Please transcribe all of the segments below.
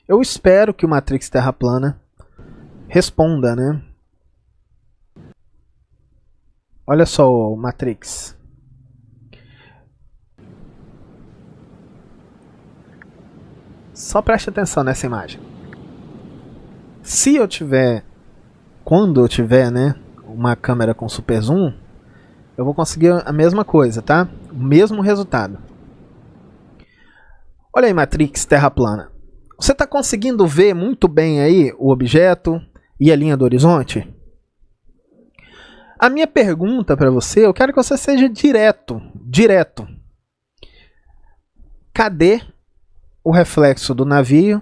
Eu espero que o Matrix Terra Plana responda, né? Olha só o Matrix. Só preste atenção nessa imagem. Se eu tiver, quando eu tiver, né, uma câmera com super zoom, eu vou conseguir a mesma coisa, tá? O mesmo resultado. Olha aí, Matrix Terra Plana. Você está conseguindo ver muito bem aí o objeto e a linha do horizonte? A minha pergunta para você, eu quero que você seja direto. Cadê o reflexo do navio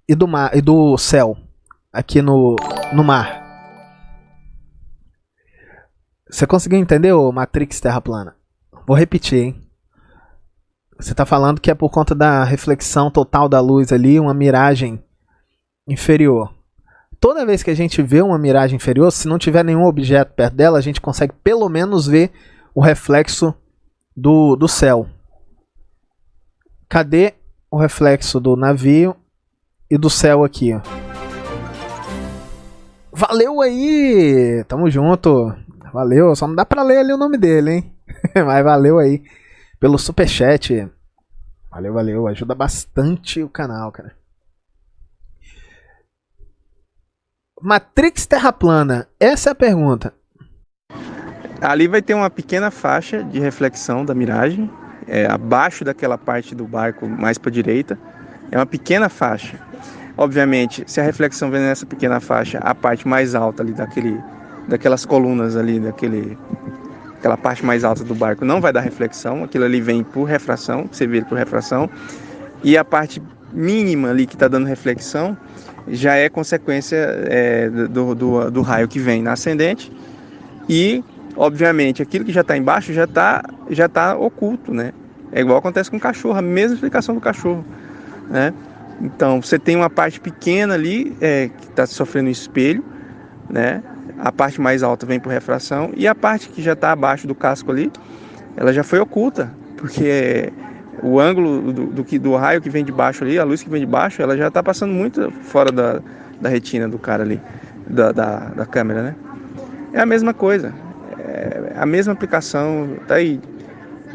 e do mar e do céu aqui no mar? Você conseguiu entender, o Matrix Terra Plana? Vou repetir, hein? Você está falando que é por conta da reflexão total da luz ali, uma miragem inferior. Toda vez que a gente vê uma miragem inferior, se não tiver nenhum objeto perto dela, a gente consegue pelo menos ver o reflexo do céu. Cadê o reflexo do navio e do céu aqui? Ó? Valeu aí! Tamo junto! Valeu, só não dá pra ler ali o nome dele, hein? Mas valeu aí pelo superchat. Valeu, ajuda bastante o canal, cara. Matrix Terra Plana, essa é a pergunta. Ali vai ter uma pequena faixa de reflexão da miragem, abaixo daquela parte do barco mais para a direita. É uma pequena faixa. Obviamente, se a reflexão vem nessa pequena faixa, a parte mais alta ali daquelas colunas ali, aquela parte mais alta do barco não vai dar reflexão. Aquilo ali vem por refração, você vê por refração. E a parte mínima ali que está dando reflexão já é consequência do raio que vem na ascendente. E, obviamente, aquilo que já está embaixo já tá oculto, né? É igual acontece com o cachorro, a mesma explicação do cachorro, né? Então, você tem uma parte pequena ali que está sofrendo espelho, né? A parte mais alta vem por refração e a parte que já está abaixo do casco ali, ela já foi oculta, porque o ângulo do raio que vem de baixo ali, a luz que vem de baixo, ela já está passando muito fora da retina do cara ali, da câmera, né? É a mesma coisa, a mesma aplicação, tá aí.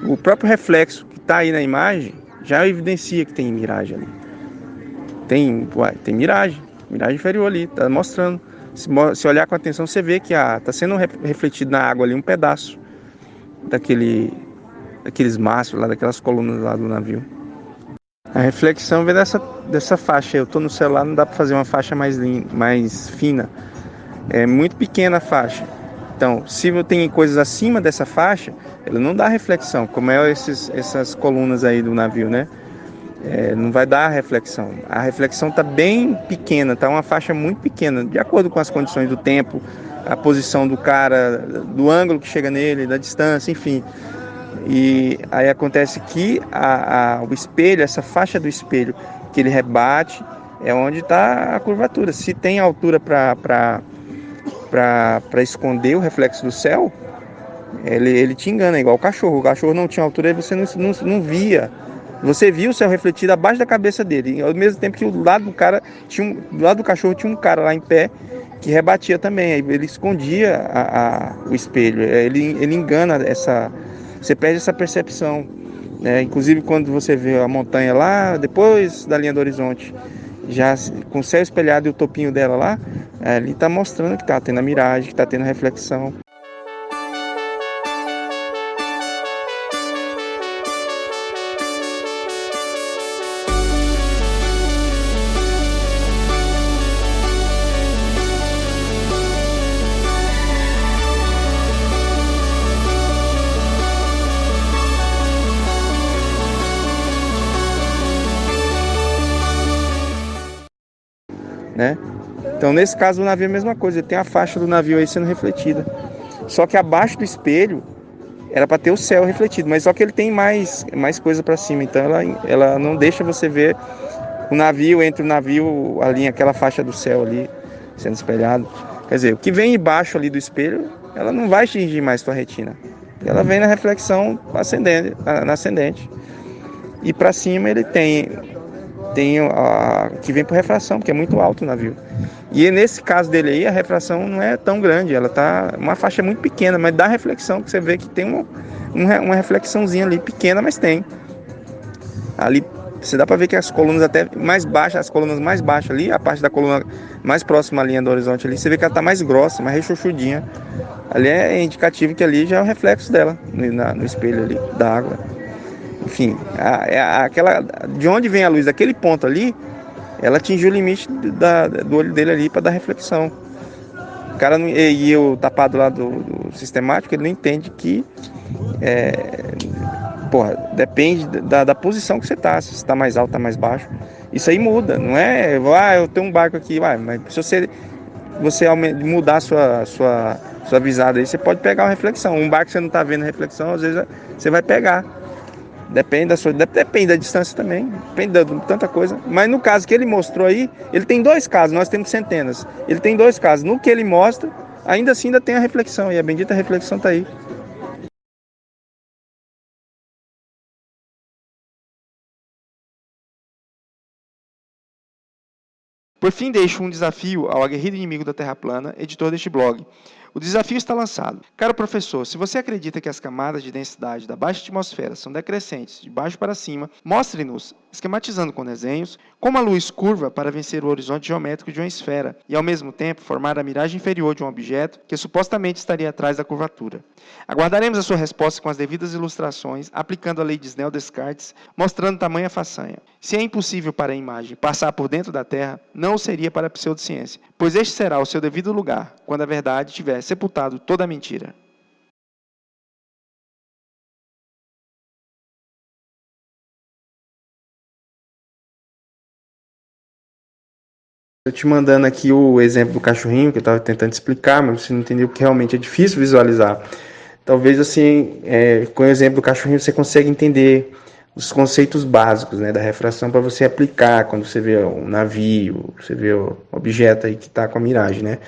O próprio reflexo que está aí na imagem já evidencia que tem miragem ali. Tem miragem inferior ali, tá mostrando. Se olhar com atenção, você vê que está sendo refletido na água ali um pedaço daqueles mastros lá, daquelas colunas lá do navio. A reflexão vem dessa faixa. Eu estou no celular, não dá para fazer uma faixa mais fina. É muito pequena a faixa. Então, se eu tenho coisas acima dessa faixa, ela não dá reflexão, como essas colunas aí do navio, né? Não vai dar reflexão. A reflexão está bem pequena, está uma faixa muito pequena, de acordo com as condições do tempo, a posição do cara, do ângulo que chega nele, da distância, enfim. E aí acontece que o espelho, essa faixa do espelho que ele rebate, é onde está a curvatura. Se tem altura para esconder o reflexo do céu, ele te engana, é igual o cachorro. O cachorro não tinha altura e você não via. Você via o céu refletido abaixo da cabeça dele, ao mesmo tempo que do lado do cachorro tinha um cara lá em pé que rebatia também. Aí ele escondia o espelho, ele engana você perde essa percepção, né? Inclusive quando você vê a montanha lá depois da linha do horizonte, já com o céu espelhado e o topinho dela lá, ele está mostrando que está tendo a miragem, que está tendo a reflexão. Né? Então, nesse caso, o navio é a mesma coisa. Ele tem a faixa do navio aí sendo refletida. Só que abaixo do espelho era para ter o céu refletido, mas só que ele tem mais coisa para cima. Então, ela não deixa você ver o navio, entre o navio, a linha, aquela faixa do céu ali sendo espelhado. Quer dizer, o que vem embaixo ali do espelho, ela não vai atingir mais tua retina. Ela vem na reflexão na ascendente. E para cima ele tem tem a que vem por refração, porque é muito alto o navio. E nesse caso dele aí, a refração não é tão grande, ela tá uma faixa muito pequena, mas dá reflexão, que você vê que tem uma reflexãozinha ali, pequena, mas tem. Ali você dá para ver que as colunas até mais baixas, as colunas mais baixas ali, a parte da coluna mais próxima à linha do horizonte ali, você vê que ela tá mais grossa, mais rechuchudinha. Ali é indicativo que ali já é o reflexo dela no espelho ali da água. Enfim, aquela, de onde vem a luz daquele ponto ali, ela atingiu o limite do olho dele ali para dar reflexão. O cara e o tapado lá do sistemático, ele não entende que depende da posição que você tá, se você tá mais alto, tá mais baixo. Isso aí muda, não é, eu tenho um barco aqui, mas se você mudar a sua visada aí, você pode pegar uma reflexão. Um barco que você não tá vendo reflexão, às vezes você vai pegar. Depende da distância também, depende de tanta coisa. Mas no caso que ele mostrou aí, ele tem 2 casos, nós temos centenas. Ele tem 2 casos. No que ele mostra, ainda assim ainda tem a reflexão, e a bendita reflexão está aí. Por fim, deixo um desafio ao aguerrido inimigo da Terra plana, editor deste blog. O desafio está lançado. Caro professor, se você acredita que as camadas de densidade da baixa atmosfera são decrescentes de baixo para cima, mostre-nos, esquematizando com desenhos, como a luz curva para vencer o horizonte geométrico de uma esfera e, ao mesmo tempo, formar a miragem inferior de um objeto que supostamente estaria atrás da curvatura. Aguardaremos a sua resposta com as devidas ilustrações, aplicando a lei de Snell-Descartes, mostrando tamanha façanha. Se é impossível para a imagem passar por dentro da Terra, não o seria para a pseudociência, pois este será o seu devido lugar, quando a verdade tiver sepultado toda a mentira. Eu te mandando aqui o exemplo do cachorrinho, que eu estava tentando explicar, mas você não entendeu porque realmente é difícil visualizar. Talvez assim, com o exemplo do cachorrinho, você consiga entender os conceitos básicos, né, da refração para você aplicar quando você vê um navio, você vê o objeto aí que está com a miragem, né?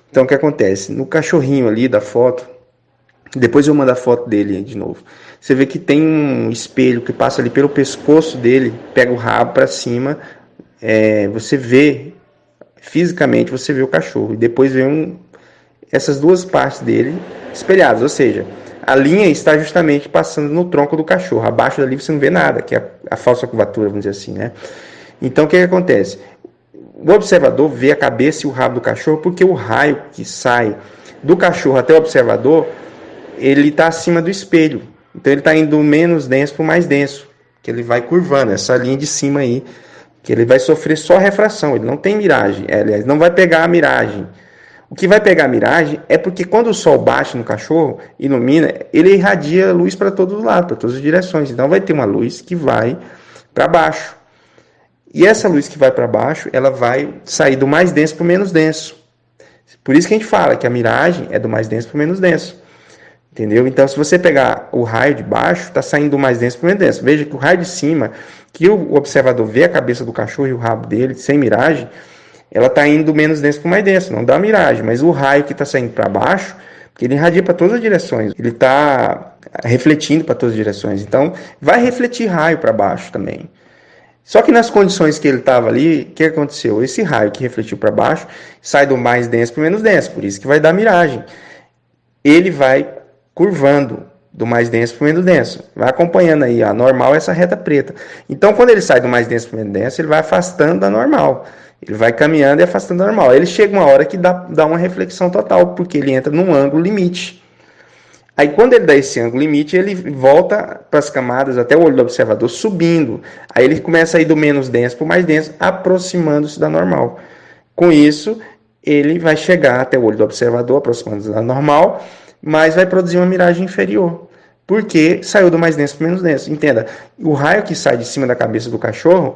Então, o que acontece? No cachorrinho ali da foto, depois eu mando a foto dele de novo. Você vê que tem um espelho que passa ali pelo pescoço dele, pega o rabo para cima, você vê, fisicamente você vê o cachorro, e depois vê essas duas partes dele espelhadas, ou seja, a linha está justamente passando no tronco do cachorro, abaixo dali você não vê nada, que é a falsa curvatura, vamos dizer assim, né? Então, o que acontece? O observador vê a cabeça e o rabo do cachorro porque o raio que sai do cachorro até o observador, ele está acima do espelho. Então ele está indo menos denso para o mais denso, que ele vai curvando essa linha de cima aí, que ele vai sofrer só refração, ele não tem miragem, aliás, não vai pegar a miragem. O que vai pegar a miragem é porque quando o sol bate no cachorro, ilumina, ele irradia luz para todos os lados, para todas as direções. Então vai ter uma luz que vai para baixo. E essa luz que vai para baixo, ela vai sair do mais denso para o menos denso. Por isso que a gente fala que a miragem é do mais denso para o menos denso. Entendeu? Então, se você pegar o raio de baixo, está saindo do mais denso para o menos denso. Veja que o raio de cima, que o observador vê a cabeça do cachorro e o rabo dele, sem miragem, ela está indo do menos denso para o mais denso, não dá miragem. Mas o raio que está saindo para baixo, porque ele irradia para todas as direções, ele está refletindo para todas as direções. Então, vai refletir raio para baixo também. Só que nas condições que ele estava ali, o que aconteceu? Esse raio que refletiu para baixo sai do mais denso para o menos denso, por isso que vai dar miragem. Ele vai curvando do mais denso para o menos denso. Vai acompanhando aí, a normal é essa reta preta. Então, quando ele sai do mais denso para o menos denso, ele vai afastando da normal. Ele vai caminhando e afastando da normal. Ele chega uma hora que dá uma reflexão total, porque ele entra num ângulo limite. Aí, quando ele dá esse ângulo limite, ele volta para as camadas, até o olho do observador, subindo. Aí ele começa a ir do menos denso para o mais denso, aproximando-se da normal. Com isso, ele vai chegar até o olho do observador, aproximando-se da normal, mas vai produzir uma miragem inferior, porque saiu do mais denso para o menos denso. Entenda, o raio que sai de cima da cabeça do cachorro,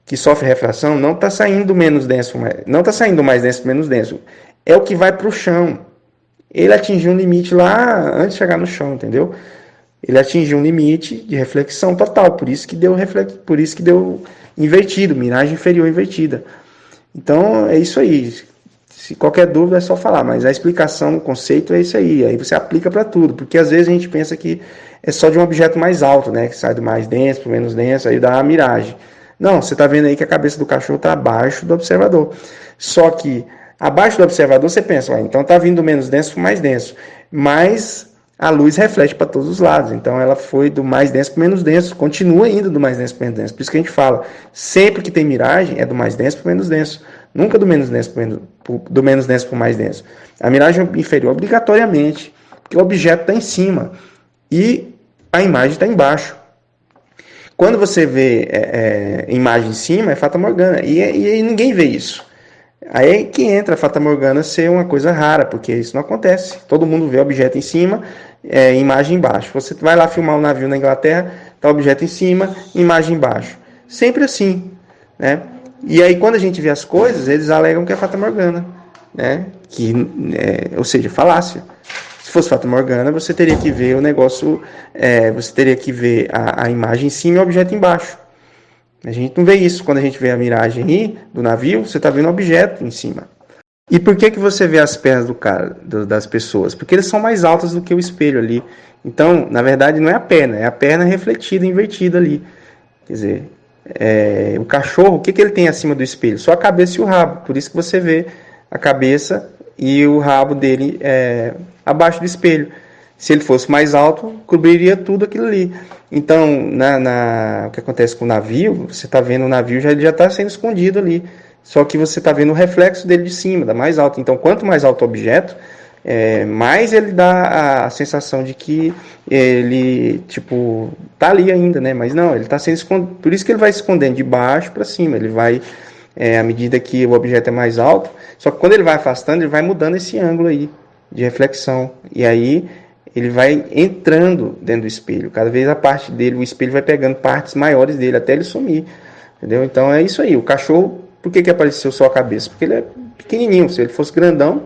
que sofre refração, não está saindo do menos denso, não está saindo do mais denso para o menos denso. É o que vai para o chão. Ele atingiu um limite lá antes de chegar no chão, entendeu? Ele atingiu um limite de reflexão total, por isso que deu invertido, miragem inferior invertida. Então é isso aí. Se qualquer dúvida é só falar, mas a explicação, o conceito é isso aí. Aí você aplica para tudo, porque às vezes a gente pensa que é só de um objeto mais alto, né? Que sai do mais denso para o menos denso, aí dá a miragem. Não, você está vendo aí que a cabeça do cachorro está abaixo do observador. Só que abaixo do observador você pensa, então está vindo do menos denso para o mais denso. Mas a luz reflete para todos os lados. Então ela foi do mais denso para o menos denso. Continua indo do mais denso para o menos denso. Por isso que a gente fala, sempre que tem miragem, é do mais denso para o menos denso. Nunca do menos denso para o mais denso. A miragem inferior, obrigatoriamente, porque o objeto está em cima e a imagem está embaixo. Quando você vê imagem em cima, é Fata Morgana. E ninguém vê isso. Aí que entra a Fata Morgana ser uma coisa rara, porque isso não acontece. Todo mundo vê objeto em cima, imagem embaixo. Você vai lá filmar um navio na Inglaterra, tá objeto em cima, imagem embaixo. Sempre assim, né? E aí quando a gente vê as coisas, eles alegam que é Fata Morgana, né? Ou seja, falácia. Se fosse Fata Morgana, você teria que ver o negócio, você teria que ver a imagem em cima e o objeto embaixo. A gente não vê isso. Quando a gente vê a miragem aí do navio, você está vendo o objeto em cima. E por que você vê as pernas das pessoas? Porque eles são mais altas do que o espelho ali. Então, na verdade, não é a perna refletida, invertida ali. Quer dizer, o cachorro, o que ele tem acima do espelho? Só a cabeça e o rabo. Por isso que você vê a cabeça e o rabo dele abaixo do espelho. Se ele fosse mais alto, cobriria tudo aquilo ali. Então, o que acontece com o navio, você está vendo o navio, ele já está sendo escondido ali. Só que você está vendo o reflexo dele de cima, da mais alto. Então, quanto mais alto o objeto, mais ele dá a sensação de que ele, tipo, tá ali ainda, né? Mas não, ele está sendo escondido. Por isso que ele vai se escondendo de baixo para cima. Ele vai, à medida que o objeto é mais alto, só que quando ele vai afastando, ele vai mudando esse ângulo aí de reflexão. E aí ele vai entrando dentro do espelho. Cada vez a parte dele, o espelho vai pegando partes maiores dele até ele sumir. Entendeu? Então é isso aí. O cachorro, por que apareceu só a cabeça? Porque ele é pequenininho. Se ele fosse grandão,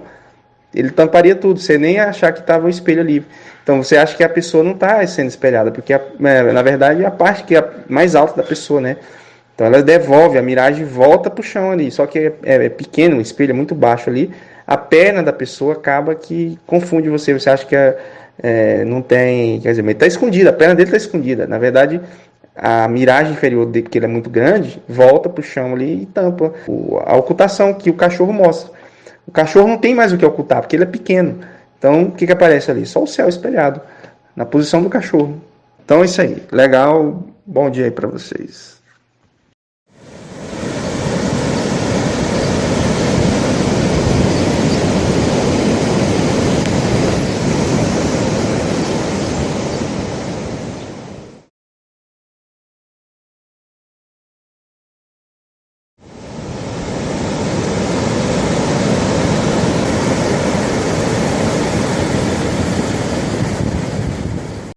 ele tamparia tudo. Você nem ia achar que estava o espelho ali. Então você acha que a pessoa não está sendo espelhada, porque na verdade é a parte que é mais alta da pessoa, né? Então ela devolve, a miragem volta para o chão ali. Só que é pequeno, o espelho é muito baixo ali. A perna da pessoa acaba que confunde você. Você acha que não tem, quer dizer, mas está escondida, a perna dele está escondida. Na verdade, a miragem inferior dele, porque ele é muito grande, volta para o chão ali e tampa a ocultação que o cachorro mostra. O cachorro não tem mais o que ocultar, porque ele é pequeno. Então, o que aparece ali? Só o céu espelhado, na posição do cachorro. Então é isso aí. Legal. Bom dia aí para vocês.